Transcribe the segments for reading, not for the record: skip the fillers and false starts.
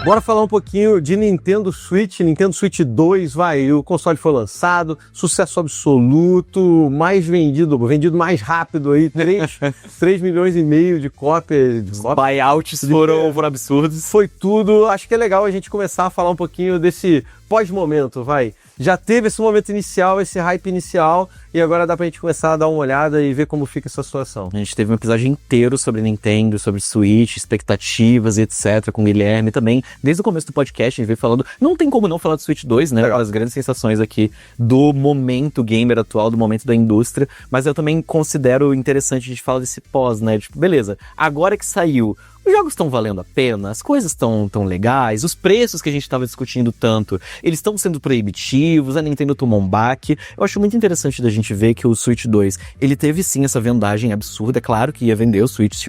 Bora falar um pouquinho de Nintendo Switch 2, o console foi lançado, sucesso absoluto, mais vendido mais rápido aí, 3 milhões e meio de cópias. Buyouts foram absurdos. Foi tudo, acho que é legal a gente começar a falar um pouquinho desse pós-momento, Já teve esse momento inicial, esse hype inicial, e agora dá pra gente começar a dar uma olhada e ver como fica essa situação. A gente teve um episódio inteiro sobre Nintendo, sobre Switch, expectativas e etc, com o Guilherme também. Desde o começo do podcast a gente veio falando, não tem como não falar do Switch 2, né? As grandes sensações aqui do momento gamer atual, do momento da indústria, mas eu também considero interessante a gente falar desse pós, né? Tipo, beleza, agora que saiu, os jogos estão valendo a pena, as coisas estão tão legais, os preços que a gente estava discutindo tanto, eles estão sendo proibitivos, a Nintendo tomou um baque. Eu acho muito interessante da gente ver que o Switch 2, ele teve sim essa vendagem absurda, é claro que ia vender o Switch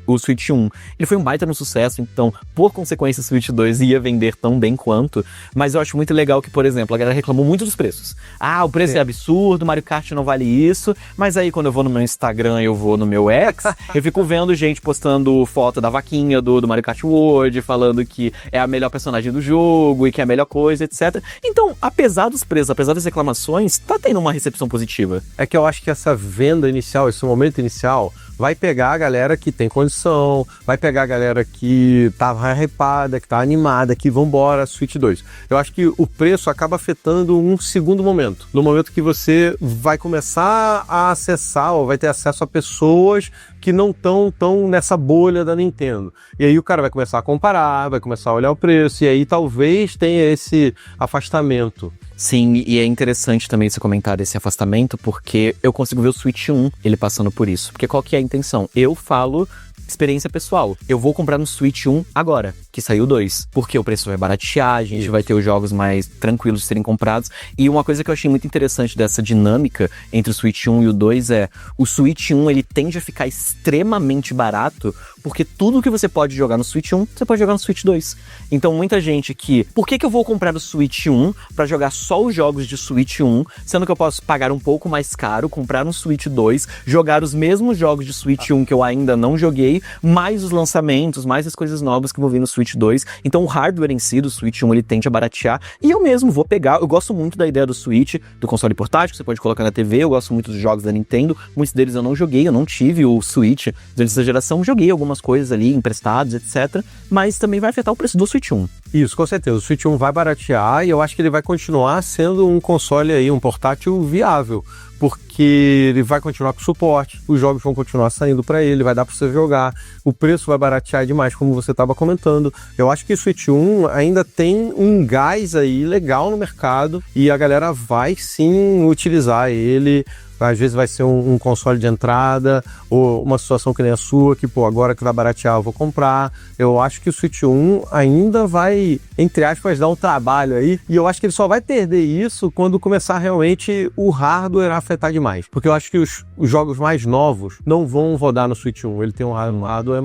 1. Ele foi um baita no sucesso, então, por consequência, o Switch 2 ia vender tão bem quanto, mas eu acho muito legal que, por exemplo, a galera reclamou muito dos preços. O preço é absurdo, Mario Kart não vale isso, mas aí quando eu vou no meu Instagram, eu vou no meu X, eu fico vendo gente postando foto da vaquinha do Mario Kart World, falando que é a melhor personagem do jogo e que é a melhor coisa, etc. Então, apesar dos preços, apesar das reclamações, tá tendo uma recepção positiva. É que eu acho que essa venda inicial, esse momento inicial, vai pegar a galera que tem condição, vai pegar a galera que tá hypada, que tá animada, que vambora, Switch 2. Eu acho que o preço acaba afetando um segundo momento. No momento que você vai começar a acessar, ou vai ter acesso a pessoas que não estão tão nessa bolha da Nintendo. E aí o cara vai começar a comparar, vai começar a olhar o preço, e aí talvez tenha esse afastamento. Sim, e é interessante também você comentar esse afastamento, porque eu consigo ver o Switch 1, ele passando por isso. Porque qual que é a intenção? Eu falo experiência pessoal. Eu vou comprar no Switch 1 agora, que saiu o 2. Porque o preço vai baratear, a gente vai ter os jogos mais tranquilos de serem comprados. E uma coisa que eu achei muito interessante dessa dinâmica entre o Switch 1 e o 2 é, o Switch 1 ele tende a ficar extremamente barato, porque tudo que você pode jogar no Switch 1, você pode jogar no Switch 2. Então muita gente por que eu vou comprar o Switch 1 pra jogar só os jogos de Switch 1, sendo que eu posso pagar um pouco mais caro, comprar um Switch 2, jogar os mesmos jogos de Switch 1 que eu ainda não joguei, mais os lançamentos, mais as coisas novas que vou vir no Switch 2. Então o hardware em si do Switch 1 ele tende a baratear, e eu mesmo vou pegar, eu gosto muito da ideia do Switch, do console portátil, que você pode colocar na TV, eu gosto muito dos jogos da Nintendo, muitos deles eu não joguei, eu não tive o Switch durante essa geração, joguei algumas coisas ali, emprestados, etc, mas também vai afetar o preço do Switch 1. Isso, com certeza, o Switch 1 vai baratear, e eu acho que ele vai continuar sendo um console aí, um portátil viável, porque ele vai continuar com suporte, os jogos vão continuar saindo para ele, vai dar para você jogar, o preço vai baratear demais, como você estava comentando. Eu acho que o Switch 1 ainda tem um gás aí legal no mercado, e a galera vai sim utilizar ele. Às vezes vai ser um console de entrada, ou uma situação que nem a sua, que agora que vai baratear eu vou comprar. Eu acho que o Switch 1 ainda vai, entre aspas, dar um trabalho aí, e eu acho que ele só vai perder isso quando começar realmente o hardware a afetar demais. Porque eu acho que os jogos mais novos não vão rodar no Switch 1, ele tem um hardware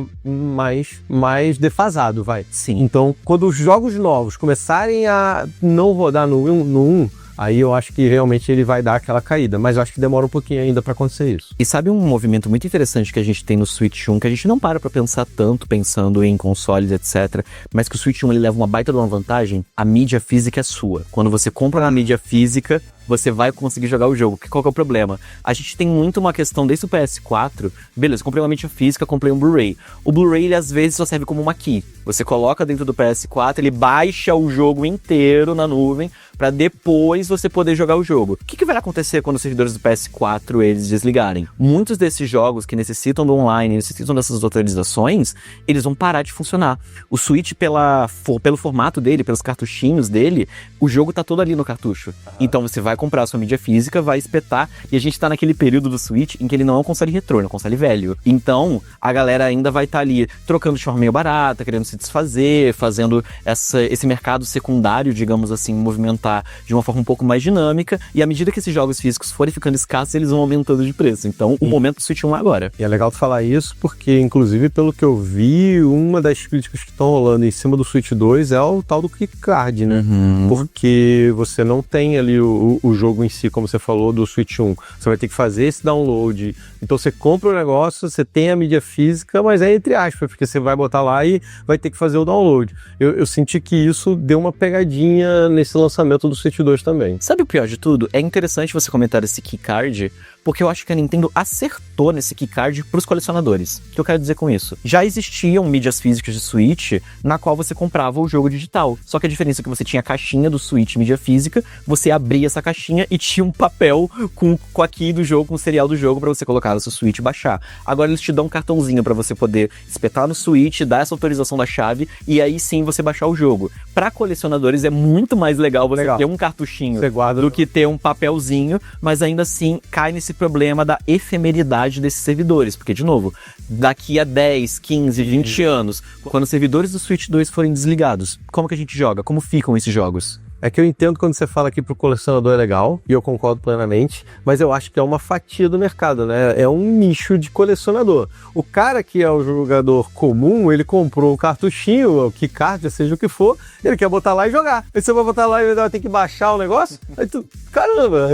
mais defasado, Sim. Então, quando os jogos novos começarem a não rodar no 1, aí eu acho que realmente ele vai dar aquela caída, mas eu acho que demora um pouquinho ainda pra acontecer isso. E sabe um movimento muito interessante que a gente tem no Switch 1, que a gente não para pra pensar tanto, pensando em consoles, etc, mas que o Switch 1 ele leva uma baita de uma vantagem? A mídia física é sua. Quando você compra na mídia física, você vai conseguir jogar o jogo. Qual que é o problema? A gente tem muito uma questão desde o PS4, beleza, comprei uma mídia física, comprei um Blu-ray. O Blu-ray, ele às vezes só serve como uma key. Você coloca dentro do PS4, ele baixa o jogo inteiro na nuvem, pra depois você poder jogar o jogo. O que vai acontecer quando os servidores do PS4 eles desligarem? Muitos desses jogos que necessitam do online, necessitam dessas atualizações, eles vão parar de funcionar. O Switch, pelo formato dele, pelos cartuchinhos dele, o jogo tá todo ali no cartucho. Então você vai comprar a sua mídia física, vai espetar, e a gente tá naquele período do Switch em que ele não é um console retrô, é um console velho. Então, a galera ainda vai estar ali trocando de forma meio barata, querendo se desfazer, fazendo esse mercado secundário, digamos assim, movimentar lançar de uma forma um pouco mais dinâmica, e à medida que esses jogos físicos forem ficando escassos, eles vão aumentando de preço. Então, o momento do Switch 1 é agora. E é legal tu falar isso, porque, inclusive, pelo que eu vi, uma das críticas que estão rolando em cima do Switch 2 é o tal do Kickcard, né? Porque você não tem ali o jogo em si, como você falou, do Switch 1. Você vai ter que fazer esse download. Então você compra o negócio, você tem a mídia física, mas é entre aspas, porque você vai botar lá e vai ter que fazer o download. Eu senti que isso deu uma pegadinha nesse lançamento do Switch 2 também. Sabe o pior de tudo? É interessante você comentar esse keycard, porque eu acho que a Nintendo acertou nesse keycard pros colecionadores. O que eu quero dizer com isso? Já existiam mídias físicas de Switch na qual você comprava o jogo digital. Só que a diferença é que você tinha a caixinha do Switch mídia física, você abria essa caixinha e tinha um papel com a key do jogo, com o serial do jogo pra você colocar no seu Switch e baixar. Agora eles te dão um cartãozinho pra você poder espetar no Switch, dar essa autorização da chave e aí sim você baixar o jogo. Pra colecionadores é muito mais legal você ter um cartuchinho do que ter um papelzinho, mas ainda assim cai nesse problema da efemeridade desses servidores, porque, de novo, daqui a 10, 15, 20 anos, quando os servidores do Switch 2 forem desligados, como que a gente joga? Como ficam esses jogos? É que eu entendo quando você fala que pro colecionador é legal, e eu concordo plenamente, mas eu acho que é uma fatia do mercado, né? É um nicho de colecionador. O cara que é o jogador comum, ele comprou um cartuchinho, o keycard, seja o que for, ele quer botar lá e jogar. Aí você vai botar lá e vai ter que baixar o negócio, aí tu, caramba,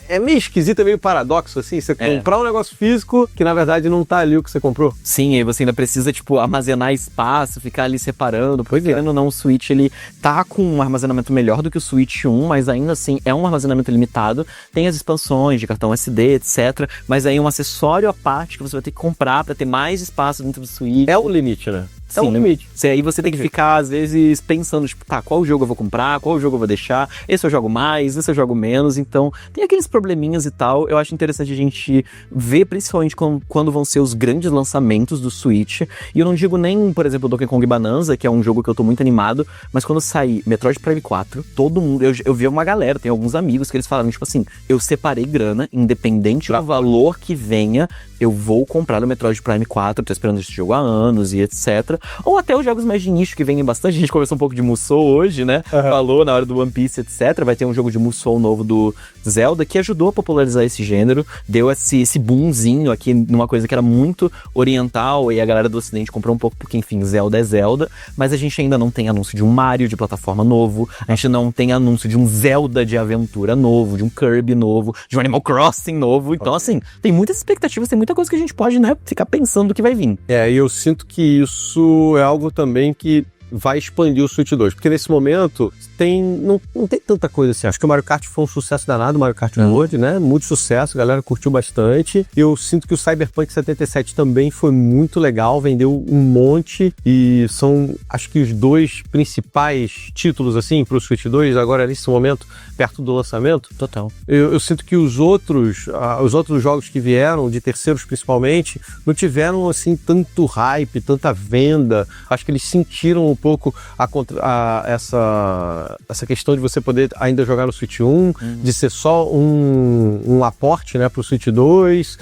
é meio esquisito, é meio paradoxo, assim, você comprar um negócio físico que na verdade não tá ali o que você comprou. Sim, aí você ainda precisa, tipo, armazenar espaço, ficar ali separando, porque querendo ou não, o Switch, ele tá com um armazenamento melhor do que o Switch 1, mas ainda assim é um armazenamento limitado, tem as expansões de cartão SD, etc, mas aí um acessório à parte que você vai ter que comprar pra ter mais espaço dentro do Switch. É o limite, né? Sim, é um limite. Aí você tem que ficar, às vezes, pensando, tipo, tá, qual jogo eu vou comprar, qual jogo eu vou deixar, esse eu jogo mais, esse eu jogo menos, então tem aqueles probleminhas e tal. Eu acho interessante a gente ver, principalmente quando vão ser os grandes lançamentos do Switch, e eu não digo nem, por exemplo, Donkey Kong Bonanza, que é um jogo que eu tô muito animado, mas quando sair Metroid Prime 4, todo mundo, eu vi uma galera, tem alguns amigos que eles falaram, tipo assim, eu separei grana, independente do valor que venha, eu vou comprar o Metroid Prime 4, tô esperando esse jogo há anos e etc. Ou até os jogos mais de nicho que vendem bastante. A gente conversou um pouco de Musou hoje, né? Falou na hora do One Piece, etc. Vai ter um jogo de Musou novo do Zelda que ajudou a popularizar esse gênero. Deu esse boomzinho aqui numa coisa que era muito oriental e a galera do ocidente comprou um pouco porque, enfim, Zelda é Zelda. Mas a gente ainda não tem anúncio de um Mario de plataforma novo. A gente não tem anúncio de um Zelda de aventura novo, de um Kirby novo, de um Animal Crossing novo. Então, assim, tem muitas expectativas, tem muita coisa que a gente pode, né, ficar pensando do que vai vir. E eu sinto que isso é algo também que vai expandir o Switch 2, porque nesse momento não tem tanta coisa assim. Acho que o Mario Kart foi um sucesso danado, o Mario Kart World, né? Muito sucesso, a galera curtiu bastante. Eu sinto que o Cyberpunk 77 também foi muito legal, vendeu um monte, e são, acho que os dois principais títulos, assim, pro Switch 2, agora nesse momento, perto do lançamento. Total. Eu sinto que os outros jogos que vieram, de terceiros principalmente, não tiveram, assim, tanto hype, tanta venda. Acho que eles sentiram um pouco essa questão de você poder ainda jogar no Switch 1, de ser só um aporte, né, pro Switch 2.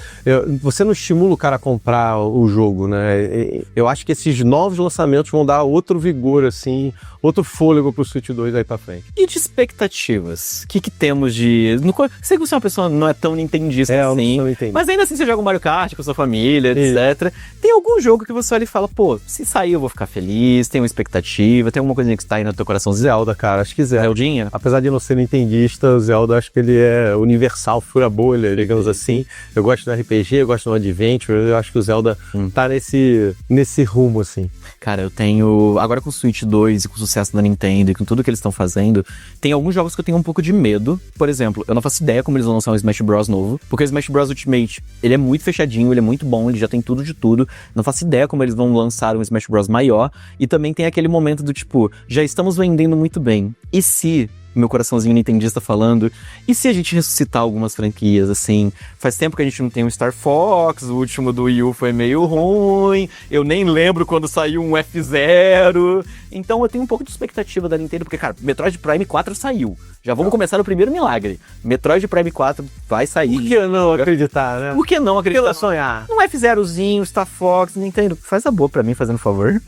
Você não estimula o cara a comprar o jogo, né? Eu acho que esses novos lançamentos vão dar outro vigor, assim, outro fôlego pro Switch 2 aí pra frente. E de expectativas? O que temos de... Sei que você é uma pessoa não é tão nintendista assim, mas ainda assim você joga um Mario Kart com a sua família, etc. Tem algum jogo que você olha e fala, pô, se sair eu vou ficar feliz, tem uma expectativa, tem alguma coisinha que está aí no teu coração? Zelda, cara, acho que Zelda. Zeldinha? Apesar de não ser nintendista, o Zelda, acho que ele é universal, fura bolha, digamos assim. Eu gosto do RPG, eu gosto do Adventure, eu acho que o Zelda tá nesse rumo, assim. Cara, eu tenho... Agora com o Switch 2 e com o sucesso da Nintendo e com tudo que eles estão fazendo, tem alguns jogos que eu tenho um pouco de medo. Por exemplo, eu não faço ideia como eles vão lançar um Smash Bros novo, porque o Smash Bros Ultimate, ele é muito fechadinho, ele é muito bom, ele já tem tudo de tudo. Não faço ideia como eles vão lançar um Smash Bros maior. E também tem aquele momento do tipo, já estamos vendendo muito bem. E se... meu coraçãozinho nintendista falando, e se a gente ressuscitar algumas franquias, assim? Faz tempo que a gente não tem um Star Fox, o último do Wii U foi meio ruim, eu nem lembro quando saiu um F-Zero, então eu tenho um pouco de expectativa da Nintendo, porque, cara, Metroid Prime 4 saiu, já vamos começar o primeiro milagre, Metroid Prime 4 vai sair. Por que não acreditar, né? Por que não acreditar? Por que sonhar? Um F-Zerozinho, Star Fox, Nintendo, faz a boa pra mim, fazendo favor.